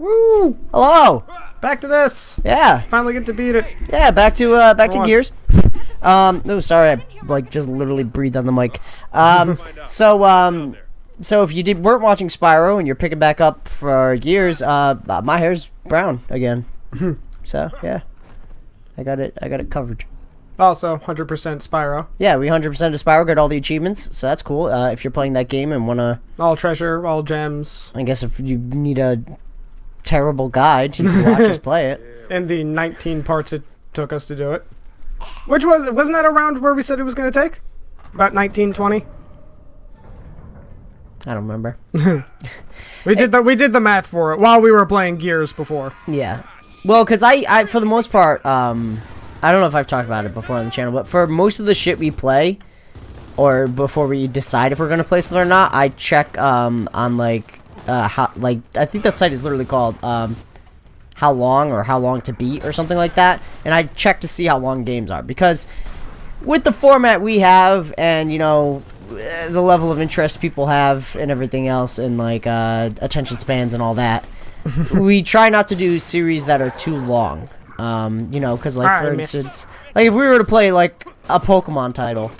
Woo! Hello. Back to this. Yeah. Finally get to beat it. Yeah. Back to once. Gears. No, sorry. I like just literally breathed on the mic. So if you weren't watching Spyro and you're picking back up for Gears, my hair's brown again. So yeah, I got it covered. Also, 100% Spyro. Yeah, we 100% of Spyro, got all the achievements, so that's cool. If you're playing that game and wanna, All treasure, all gems. I guess if you need a terrible guide, you can watch us play it. And the 19 parts it took us to do it. Which wasn't that around where we said it was going to take? About 19, 20? I don't remember. We did the math for it while we were playing Gears before. Yeah. Well, because I for the most part, I don't know if I've talked about it before on the channel, but for most of the shit we play, or before we decide if we're gonna play something or not, I check on like how, like, I think the site is literally called how long to beat or something like that, and I check to see how long games are, because with the format we have and, you know, the level of interest people have and everything else, and like attention spans and all that, we try not to do series that are too long. You know, because like, for instance, like if we were to play like a Pokemon title,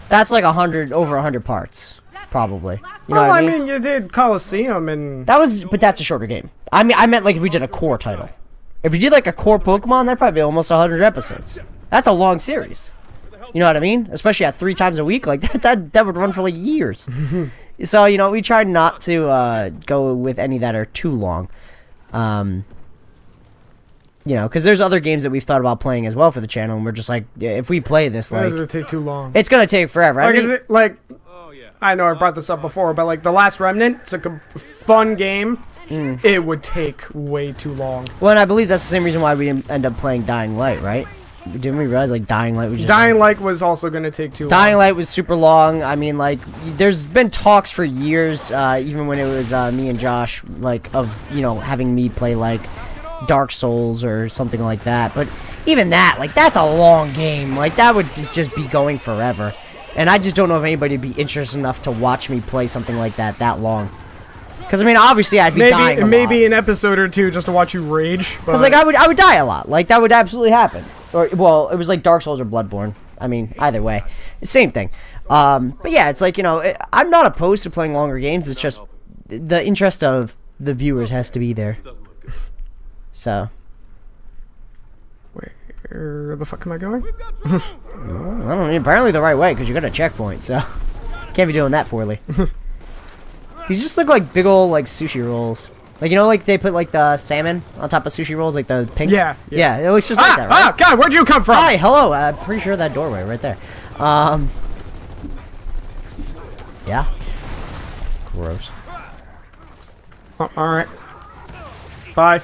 that's like over 100 parts, probably. You know well, what I I mean? mean, you did Coliseum and But that's a shorter game. I meant like if we did a core title. If we did like a core Pokemon, that'd probably be almost 100 episodes. That's a long series. You know what I mean? Especially at 3 times a week, like that would run for like years. So, you know, we try not to go with any that are too long. You know, because there's other games that we've thought about playing as well for the channel, and we're just like, yeah, if we play this, like, it's gonna take too long. It's gonna take forever. Like, I know I brought this up before, but like The Last Remnant, it's like a fun game. It would take way too long. Well, and I believe that's the same reason why we didn't end up playing Dying Light, right? Didn't we realize like Dying Light was just Dying Light was also gonna take too long. Dying Light was super long. I mean, like, there's been talks for years, even when it was me and Josh, like, of, you know, having me play like Dark Souls or something like that, but even that, like, that's a long game. Like, that would just be going forever, and I just don't know if anybody would be interested enough to watch me play something like that long. Because I mean, obviously, I'd be dying a lot. Maybe an episode or two just to watch you rage. Because like I would die a lot. Like, that would absolutely happen. Or, well, it was like Dark Souls or Bloodborne. I mean, either way, same thing. But yeah, it's like, you know, I'm not opposed to playing longer games. It's just the interest of the viewers has to be there. So, where the fuck am I going? I don't know. Apparently the right way, because you got a checkpoint. So, can't be doing that poorly. These just look like big old like sushi rolls. Like, you know, like they put like the salmon on top of sushi rolls, like the pink. Yeah. Yeah, it looks just like that, right? Ah, God, where'd you come from? Hi, hello. I'm pretty sure that doorway right there. Yeah. Gross. Oh, all right. Bye.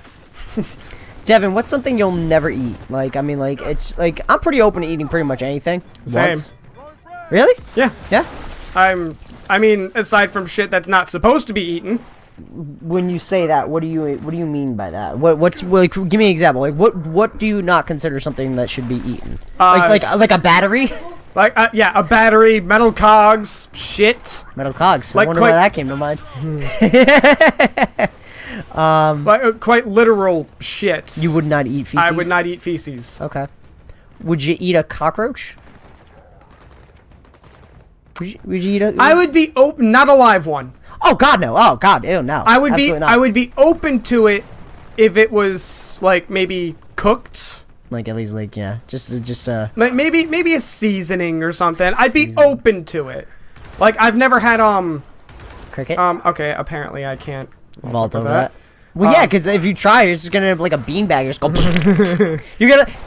Devin, what's something you'll never eat? Like, I mean, like, it's like, I'm pretty open to eating pretty much anything. Same. Once. Really? Yeah. Yeah? I mean, aside from shit that's not supposed to be eaten. When you say that, what do you mean by that? What's like? Give me an example. Like, what do you not consider something that should be eaten? Like a battery? Like, yeah, a battery, metal cogs, shit. Metal cogs. Like, I wonder why that came to mind. Like, quite literal shit. You would not eat feces? I would not eat feces. Okay. Would you eat a cockroach? Would you eat a... I would be open, not a live one. Oh God, no! Oh God, ew, no! I would Absolutely be, not. I would be open to it if it was like maybe cooked. Like, at least, like, yeah, just like maybe a seasoning or something. I'd be open to it. Like, I've never had cricket. Okay, apparently I can't Vault over that. Well, yeah, because if you try, it's just gonna have like a beanbag. Just go.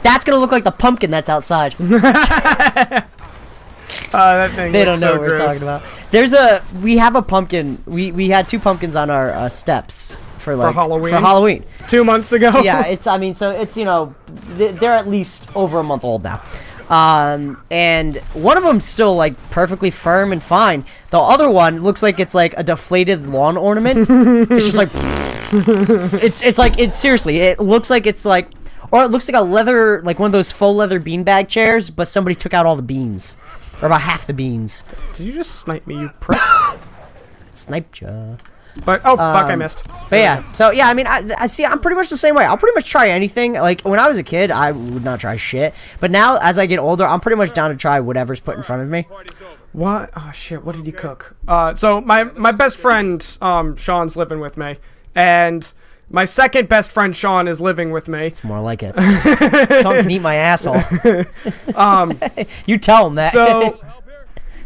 That's gonna look like the pumpkin that's outside. That thing. They don't know so what we're gross. talking about. We have a pumpkin. We had 2 pumpkins on our steps for Halloween. 2 months ago. Yeah, I mean, so it's, you know, they're at least over a month old now. And one of them's still like perfectly firm and fine. The other one looks like it's like a deflated lawn ornament. It's just like it's seriously, it looks like it's like, or it looks like a leather, like one of those faux leather beanbag chairs, but somebody took out all the beans. Or about half the beans. Did you just snipe me, you prick? Sniped ya. But fuck, I missed. But yeah, so yeah, I mean, I see. I'm pretty much the same way. I'll pretty much try anything. Like when I was a kid, I would not try shit. But now, as I get older, I'm pretty much down to try whatever's put in front of me. What? Oh shit! What did he cook? So my best friend Sean's living with me, and my second best friend Sean is living with me. It's more like it. Sean can eat my asshole. You tell him that.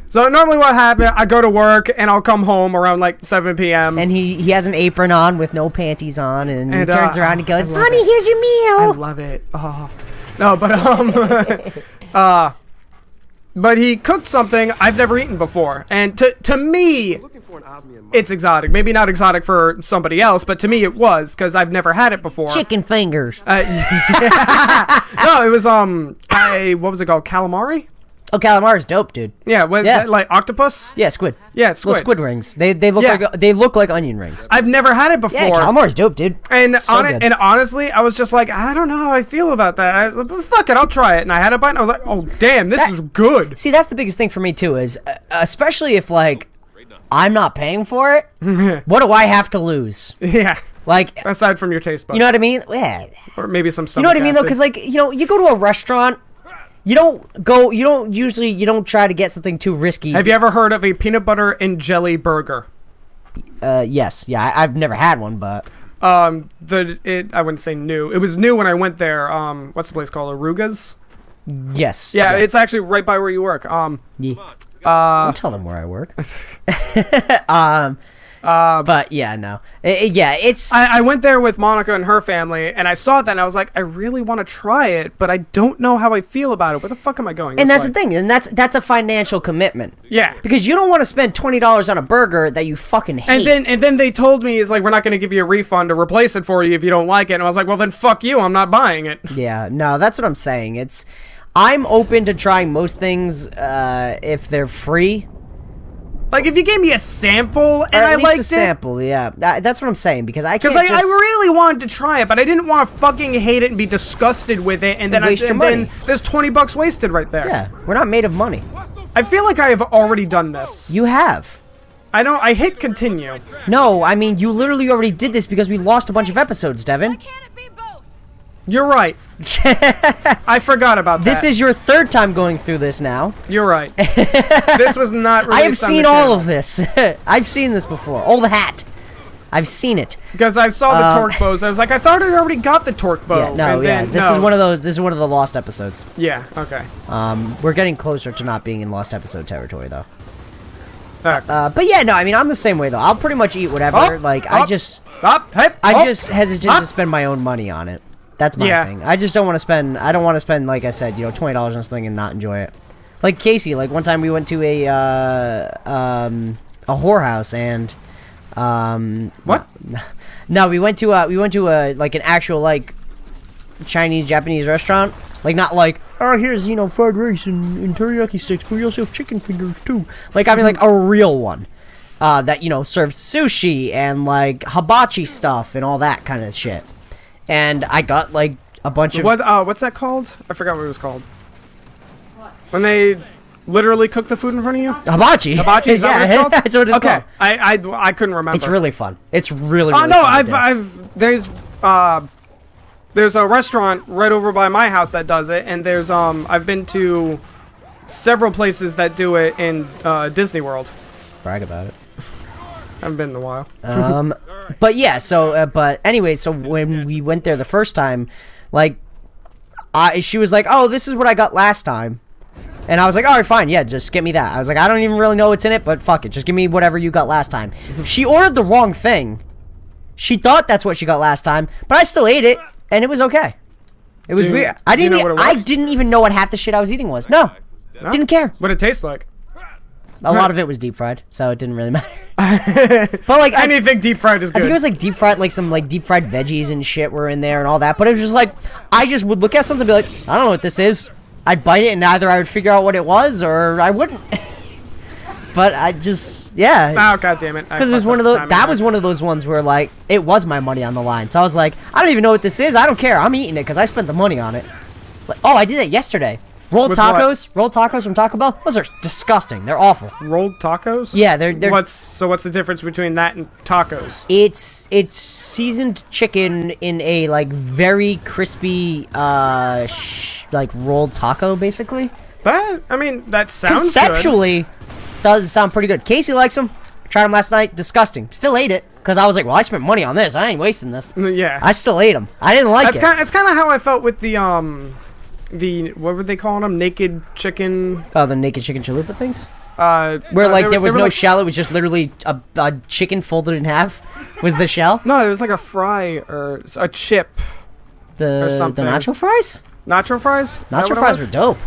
So normally what happens, I go to work and I'll come home around like 7 p.m. And he has an apron on with no panties on, and he turns around and goes, "Honey, here's your meal." I love it. Oh. No, but but he cooked something I've never eaten before, and to me, it's exotic. Maybe not exotic for somebody else, but to me it was, because I've never had it before. Chicken fingers. Yeah. No, it was what was it called? Calamari? Oh, calamari's dope, dude. Yeah, was that like octopus? Yeah, squid. Yeah, squid. Little squid rings. They look like onion rings. I've never had it before. Yeah, calamari's dope, dude. And honestly, I was just like, I don't know how I feel about that. Fuck it, I'll try it. And I had a bite, and I was like, oh damn, this is good. See, that's the biggest thing for me too. Is especially if like I'm not paying for it. What do I have to lose? Yeah. Like aside from your taste buds. You know what I mean? Yeah. Or maybe some stuff. You know what I mean though? Because like you go to a restaurant. You don't try to get something too risky. Have you ever heard of a peanut butter and jelly burger? Yes. Yeah, I've never had one, but I wouldn't say new. It was new when I went there. What's the place called? Aruga's? Yes. Yeah, it's actually right by where you work. Yeah. Don't tell them where I work. But yeah, no. It's... I went there with Monica and her family, and I saw that, and I was like, I really want to try it, but I don't know how I feel about it. Where the fuck am I going? And that's the thing, and that's a financial commitment. Yeah. Because you don't want to spend $20 on a burger that you fucking hate. And then they told me, we're not going to give you a refund to replace it for you if you don't like it. And I was like, well, then fuck you. I'm not buying it. Yeah, no, that's what I'm saying. I'm open to trying most things if they're free. Like, if you gave me a sample and I liked it... At least a sample, yeah. That's what I'm saying, because I can't I really wanted to try it, but I didn't want to fucking hate it and be disgusted with it, and then then there's $20 wasted right there. Yeah, we're not made of money. I feel like I have already done this. You have. I hit continue. No, I mean, you literally already did this because we lost a bunch of episodes, Devin. You're right. I forgot about that. This is your third time going through this now. You're right. This was not released I have seen all of this. I've seen this before. Old hat. I've seen it. Because I saw the torque bows. I was like, I thought I already got the torque bow. Yeah, no, yeah. This is one of those. This is one of the lost episodes. Yeah. Okay. We're getting closer to not being in lost episode territory, though. But yeah, no. I mean, I'm the same way though. I'll pretty much eat whatever. I just hesitant to spend my own money on it. That's my thing. I just don't want to spend. I don't want to spend, like I said, $20 on something and not enjoy it. Like Casey, like one time we went to a whorehouse and what? No, we went to a like an actual like Chinese Japanese restaurant. Like not like, oh, here's fried rice and teriyaki sticks, but we also have chicken fingers too. Like I mean like a real one. That serves sushi and like hibachi stuff and all that kind of shit. And I got like a bunch of what's that called? I forgot what it was called. What? When they literally cook the food in front of you? Hibachi. Hibachi, is that what it's called? That's what it's called. I couldn't remember. It's really fun. It's really fun. No, there's a restaurant right over by my house that does it, and there's I've been to several places that do it in Disney World. Brag about it. I haven't been in a while. But yeah, but anyway, so when we went there the first time, like, she was like, oh, this is what I got last time. And I was like, all right, fine, yeah, just get me that. I was like, I don't even really know what's in it, but fuck it, just give me whatever you got last time. She ordered the wrong thing. She thought that's what she got last time, but I still ate it, and it was okay. It was weird. I didn't even know what half the shit I was eating was. No. Didn't care. What it tastes like. A lot of it was deep fried, so it didn't really matter. But like anything deep fried is good. I think it was like deep fried, like some like deep fried veggies and shit were in there and all that. But it was just like I just would look at something and be like, I don't know what this is. I'd bite it and either I would figure out what it was or I wouldn't. But I just Oh god damn it! Because it was one of those. That was one of those ones where like it was my money on the line. So I was like, I don't even know what this is. I don't care. I'm eating it because I spent the money on it. Like, oh, I did it yesterday. Rolled With what? tacos from Taco Bell. Those are disgusting. They're awful. Rolled tacos? Yeah, they're. What's the difference between that and tacos? It's seasoned chicken in a like very crispy like rolled taco basically. That sounds Conceptually, does sound pretty good. Casey likes them. Tried them last night. Disgusting. Still ate it because I was like, well, I spent money on this. I ain't wasting this. good. Yeah. I still ate them. I didn't like it. It's kind of how I felt with the what were they calling them? Naked chicken. Oh, the naked chicken chalupa things. Where Like there was no shell. It was just literally a chicken folded in half. Was the shell? No, it was like a fry or a chip. The something. nacho fries. Nacho fries. Nacho fries were dope.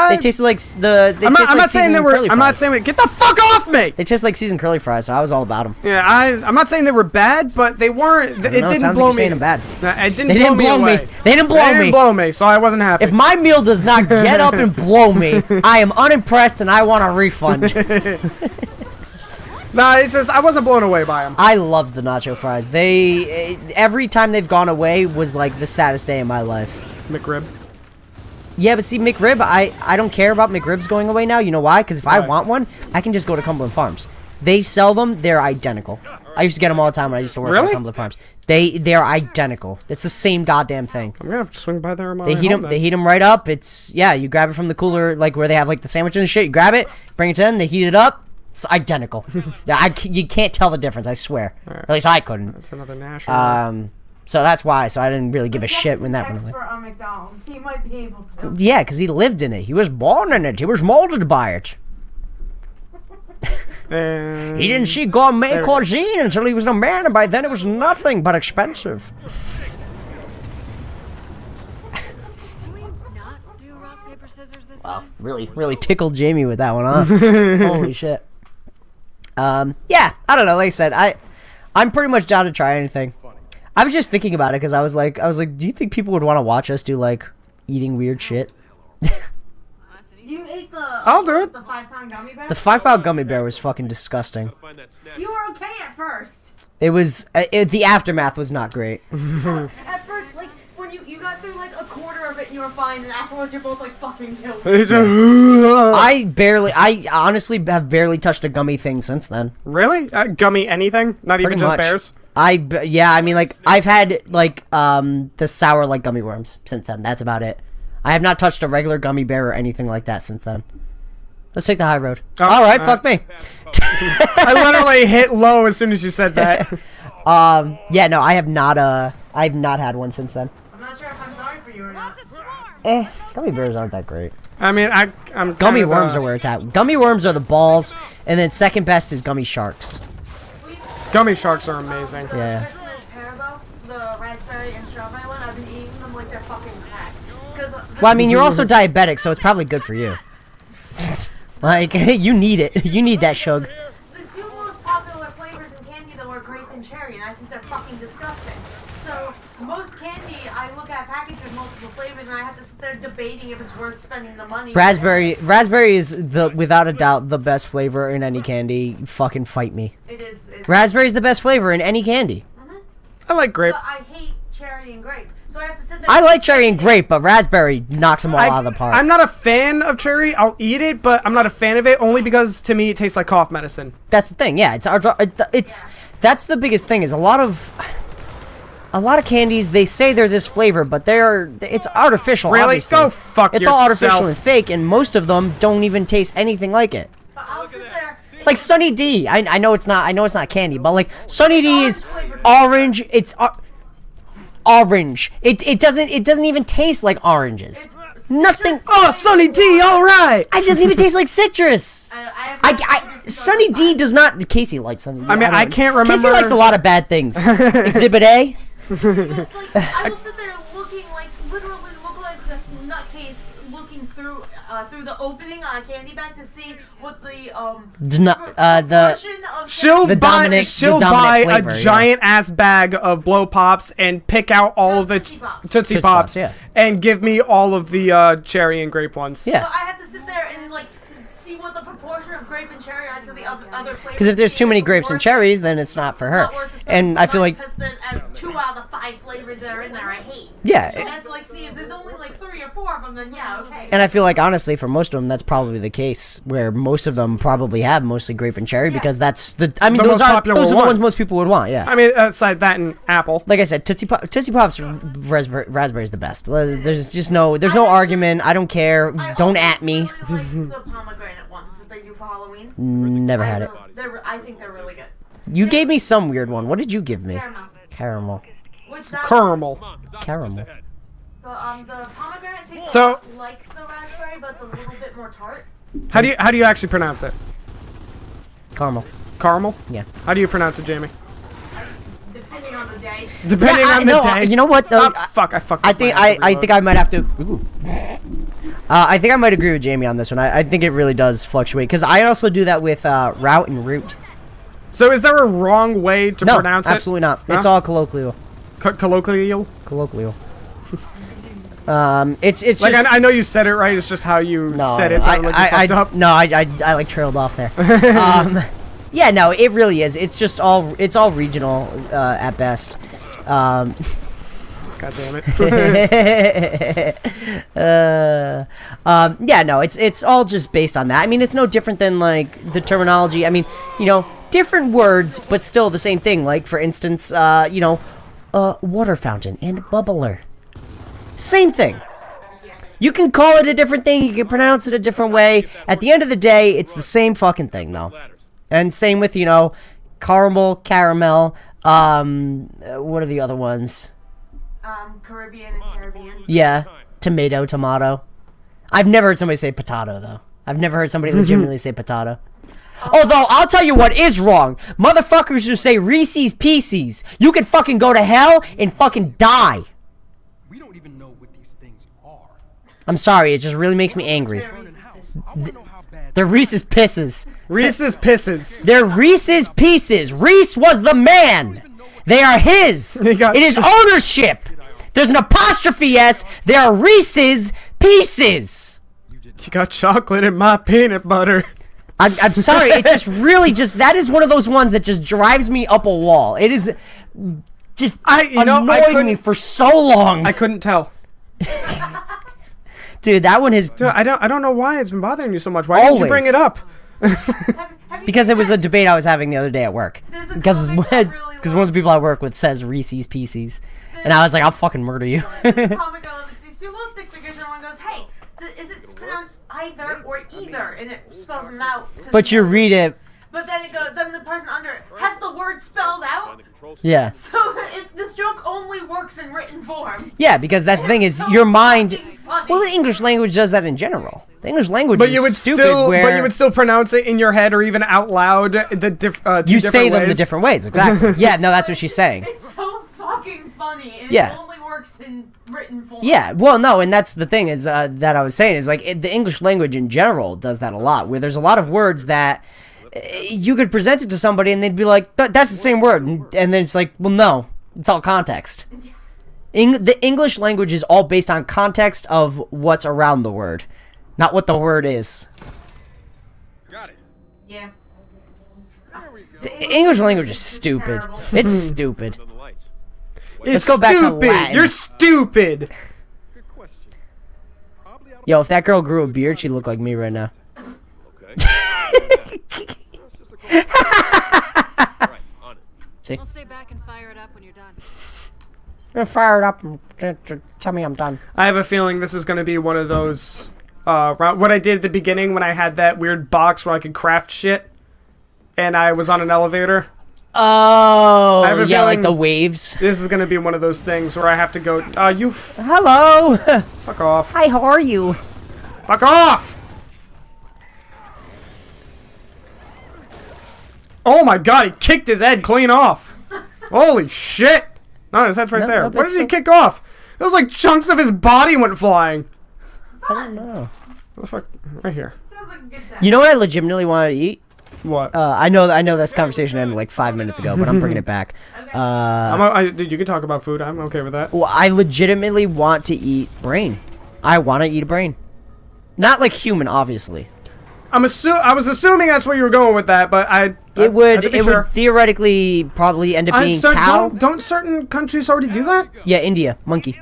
They tasted like I'm not saying they were. I'm not saying. Get the fuck off me! They taste like seasoned curly fries, so I was all about them. Yeah, I'm not saying they were bad, but they weren't. It didn't blow me. Bad. It didn't They didn't blow me. away. They didn't blow me. So I wasn't happy. If my meal does not get up and blow me, I am unimpressed and I want a refund. Nah, it's just I wasn't blown away by them. I love the nacho fries. They every time they've gone away was like the saddest day of my life. McRib. Yeah, but see, McRib, I don't care about McRibs going away now. You know why? Because if I want one, I can just go to Cumberland Farms. They sell them. They're identical. I used to get them all the time when I used to work at Cumberland Farms. They're identical. It's the same goddamn thing. I'm gonna have to swing by there. They heat them right up. It's you grab it from the cooler, like where they have like the sandwich and shit. You grab it, bring it in, they heat it up. It's identical. You can't tell the difference. I swear. Right. At least I couldn't. That's another national. So that's why. So I didn't really give a shit when that went away. Expert on McDonald's. He might be able to. Yeah, because he lived in it. He was born in it. He was molded by it. He didn't see gourmet cuisine until he was a man, and by then it was nothing but expensive. Can we not do rock, paper, scissors this Wow, time? really tickled Jamie with that one, huh? Holy shit. Yeah, I don't know. Like I said, I'm pretty much down to try anything. I was just thinking about it because I was like, do you think people would want to watch us do like eating weird shit? You ate the. I'll do it. The 5-pound gummy bear. The 5-pound gummy bear was fucking disgusting. You were okay at first. It was the aftermath was not great. At first, like when you got through like a quarter of it, and you were fine, and afterwards you're both like fucking killed. I honestly have barely touched a gummy thing since then. Really? Gummy anything? Not even Pretty just much. bears? Yeah, I mean, like, I've had, like, the sour, like, gummy worms since then. That's about it. I have not touched a regular gummy bear or anything like that since then. Let's take the high road. Alright, fuck me. I literally hit low as soon as you said that. Yeah, no, I have not had one since then. I'm not sure if I'm sorry for you or not. Gummy bears aren't that great. I mean, I'm Gummy worms are where it's at. Gummy worms are the balls, and then second best is gummy sharks. Gummy sharks are amazing. Yeah. Christmas Haribo, the raspberry and strawberry one, I've been eating them like they're fucking crack. Well, I mean, you're also diabetic, so it's probably good for you. Like, you need it. You need that shug. The two most popular flavors in candy though are grape and cherry, and I think they're fucking disgusting. So most candy, I look at packages with multiple flavors, and I have to sit there debating if it's worth spending the money. Raspberry is without a doubt the best flavor in any candy. Fucking fight me. It is. Raspberry is the best flavor in any candy. I like grape. But I hate cherry and grape, so I have to sit there. I like cherry and grape, but raspberry knocks them all out of the park. I'm not a fan of cherry. I'll eat it, but I'm not a fan of it only because to me it tastes like cough medicine. That's the thing. Yeah, it's that's the biggest thing is a lot of candies, they say they're this flavor, but it's artificial. Really? Obviously. Go fuck It's yourself. all artificial and fake, and most of them don't even taste anything like it. But I'll sit there. Like Sunny D, I know it's not candy, but like Sunny D is orange. It's orange. It doesn't even taste like oranges. Nothing. Oh, Sunny D, all right. It doesn't even taste like citrus. Sunny D does not. Casey likes Sunny D. I mean, I can't remember. Casey likes a lot of bad things. Exhibit A. Like, I will sit there looking like literally look like this nutcase looking through the opening on a candy bag to see what the proportion of She'll The buy dominant flavor, a giant ass bag of blow pops and pick out all of the Tootsie Pops. Tootsie Pops, yeah. and give me all of the cherry and grape ones. Yeah. But I have to sit there and like see what the proportion of grape and cherry I add to the other flavors. Because if there's too many grapes and cherries, then it's not for her. And I feel like, because there's 2 out of the 5 flavors that are in there I hate. yeah. So I have to like see if there's only like 3 or 4 of them. Then yeah, okay. And I feel like, honestly, for most of them, that's probably the case, where most of them probably have mostly grape and cherry, because that's the. I mean, The those most are popular the ones ones. most people would want. Yeah. I mean, aside that and apple. Like I said, Tootsie Pop's raspberry is the best. There's just there's no argument. I don't care. Don't at me. I really like the pomegranate ones that they do for Halloween. Never had it. I think they're really good. You gave me some weird one. What did you give me? Caramel. Caramel. Which that Caramel. Caramel. the pomegranate tastes So- a lot like the raspberry, but it's a little bit more tart. How do you actually pronounce it? Caramel. Caramel? Yeah. How do you pronounce it, Jamie? Depending on the day. Depending on the day. You know what though? Fuck! I fucked. I up think my answer, I think I might have to. Ooh. I think I might agree with Jamie on this one. I think it really does fluctuate, because I also do that with route and root. So is there a wrong way to No, pronounce it? absolutely not. Huh? It's all colloquial. Colloquial? Colloquial. It's Like, just, I know you said it right, it's just how you said it sounded like you fucked up. No, I like trailed off there. Yeah, no, it really is. It's just all regional at best. God damn it. Yeah, no, it's all just based on that. I mean, it's no different than like the terminology. I mean, different words, but still the same thing. Like, for instance, water fountain and bubbler. Same thing. You can call it a different thing, you can pronounce it a different way. At the end of the day, it's the same fucking thing, though. And same with, caramel, what are the other ones? Caribbean and Caribbean. Yeah, tomato. I've never heard somebody say potato, though. I've never heard somebody legitimately say potato. Although, I'll tell you what is wrong. Motherfuckers who say Reese's Pieces. You can fucking go to hell and fucking die. We don't even know what these things are. I'm sorry, it just really makes me angry. I want to know how bad. They're Reese's Pisses. Reese's Pisses. They're Reese's Pieces. Reese was the man. They are his. He got It is ownership. There's an apostrophe S. They are Reese's Pieces. You got chocolate in my peanut butter. I'm sorry. It just really that is one of those ones that just drives me up a wall. It is just annoyed me for so long. I couldn't tell. Dude, that one has... Dude, I don't know why it's been bothering you so much. Why didn't you bring it up? Have you Because seen it was a debate I was having the other day at work. There's a Because comic I really one of the people I work with says Reese's Pieces. And I was like, I'll fucking murder you. comic of these 2 little stick figures, and one goes, "Hey, is it pronounced either or either?" And it spells them out. But you read it... But then it goes. Then the person under it has the word spelled out. Yeah. So this joke only works in written form. Yeah, because that's the thing is, So your mind... fucking funny. Well, the English language does that in general. The English language But is you would stupid still, where... but you would still pronounce it in your head or even out loud. You say them the different ways, exactly. Yeah, no, that's what she's saying. It's so fucking funny, and Yeah. it only works in written form. Yeah, well, no, and that's the thing is that I was saying is like the English language in general does that a lot, where there's a lot of words that you could present it to somebody and they'd be like, "That's the same word," and then it's like, well, no, it's all context. The English language is all based on context of what's around the word, not what the word is. Got it. Yeah. The English language is stupid. Terrible. It's stupid. On the lights. It's go back to stupid. Latin. You're stupid. Good question. Probably out of Yo, if that girl grew a beard, she'd look like me right now. okay. That's just a question. All right, on it. See? I'll stay back and fire it up when you're done. Fire it up and tell me I'm done. I have a feeling this is going to be one of those. What I did at the beginning when I had that weird box where I could craft shit, and I was on an elevator. Oh, have a yeah, like feeling- the waves. This is going to be one of those things where I have to go. Hello. Fuck off. Hi, how are you? Fuck off! Oh my god, he kicked his head clean off. Holy shit! No, his head's right No, there. no, What but did he kick off? It was like chunks of his body went flying. I don't know. What the fuck? Right here. Sounds like a good time. You know what I legitimately want to eat? What? I know this conversation ended like 5 minutes ago, but I'm bringing it back. Dude, you can talk about food. I'm okay with that. Well, I legitimately want to eat brain. I want to eat a brain. Not like human, obviously. I was assuming that's where you were going with that, but It would theoretically probably end up being so cow. Don't certain countries already do that? Yeah, India, monkey,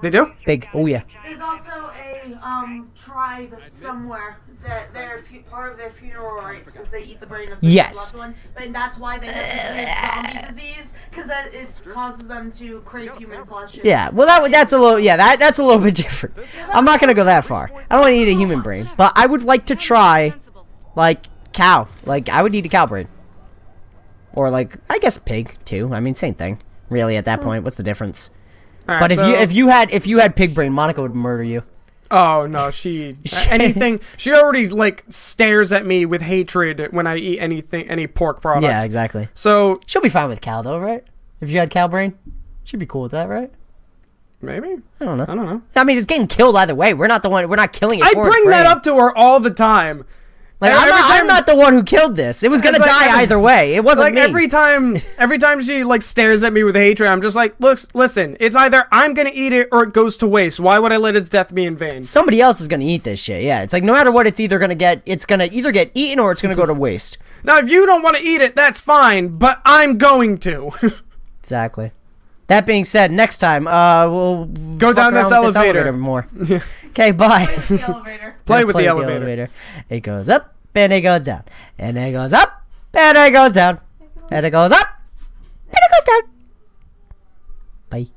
They do? big. Oh yeah. There's also a tribe somewhere that part of their funeral rites is they eat the brain of the Yes. loved one, but that's why they have this weird zombie disease because it causes them to crave human flesh. Yeah, well that's a little that's a little bit different. I'm not gonna go that far. I don't want to eat a human brain, but I would like to try like cow. Like I would eat a cow brain, or like I guess pig too. I mean same thing. Really at that point, what's the difference? All right, But so- if you had pig brain, Monica would murder you. Oh no, she anything. She already like stares at me with hatred when I eat any pork product. Yeah, exactly. So She'll be fine with cow though, right? If you had cow brain, she'd be cool with that, right? maybe I don't know. I don't know. I mean, it's getting killed either way. We're not killing it. I for its bring that brain. up to her all the time. Like Every I'm time- not the one who killed this. It was gonna It's like die every- either way. It wasn't Like me. every time she like stares at me with hatred, I'm just like, look, listen, it's either I'm gonna eat it or it goes to waste. Why would I let its death be in vain? Somebody else is gonna eat this shit. Yeah, it's like no matter what, it's gonna either get eaten or it's gonna go to waste. Now, if you don't want to eat it, that's fine, but I'm going to. Exactly. That being said, next time we'll Go fuck down around this with elevator. more. Okay, bye. The elevator. Play with the elevator. It goes up and it goes down, and it goes up and it goes down, and it goes up and it goes down. Bye.